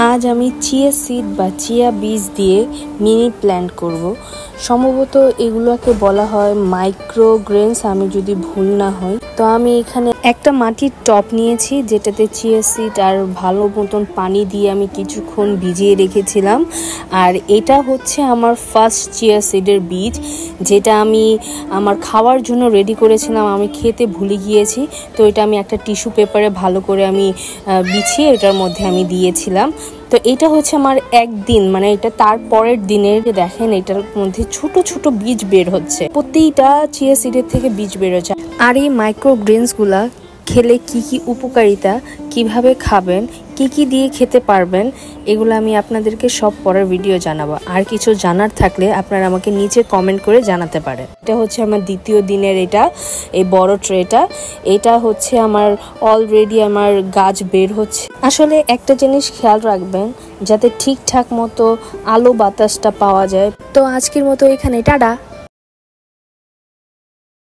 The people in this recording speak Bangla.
আজ আমি চিয়া সিড বা চিয়া বীজ দিয়ে মিনি প্ল্যান্ট করব। সম্ভবত এগুলোকে বলা হয় মাইক্রোগ্রেনস, আমি যদি ভুল না হই। তো আমি এখানে একটা মাটির টব নিয়েছি, যেটাতে চিয়া সিড আর ভালো মতন পানি দিয়ে আমি কিছুক্ষণ ভিজিয়ে রেখেছিলাম। আর এটা হচ্ছে আমার ফার্স্ট চিয়া সিডের বীজ, যেটা আমি আমার খাওয়ার জন্য রেডি করেছিলাম। আমি খেতে ভুলে গিয়েছি, তো এটা আমি একটা টিস্যু পেপারে ভালো করে আমি বিছিয়ে এটার মধ্যে আমি দিয়েছিলাম। তো এটা হচ্ছে আমার একদিন, মানে এটা তার পরের দিনের। দেখেন এটার মধ্যে ছোট ছোট বীজ বের হচ্ছে, প্রতিটা চিয়া সিডের থেকে বীজ বের হচ্ছে। আর এই মাইক্রোগ্রেনসগুলা খেলে কি কি উপকারিতা, কিভাবে খাবেন, কি কি দিয়ে খেতে পারবেন, এগুলো আমি আপনাদেরকে সব পরের ভিডিও জানাবো। আর কিছু জানার থাকলে আপনারা আমাকে নিচে কমেন্ট করে জানাতে পারেন। এটা হচ্ছে আমার দ্বিতীয় দিনের, এটা এই বড় ট্রেটা। এটা হচ্ছে আমার অলরেডি আমার গাছ বের হচ্ছে। আসলে একটা জিনিস খেয়াল রাখবেন, যাতে ঠিকঠাক মতো আলো বাতাসটা পাওয়া যায়। তো আজকের মতো এখানে টাটা।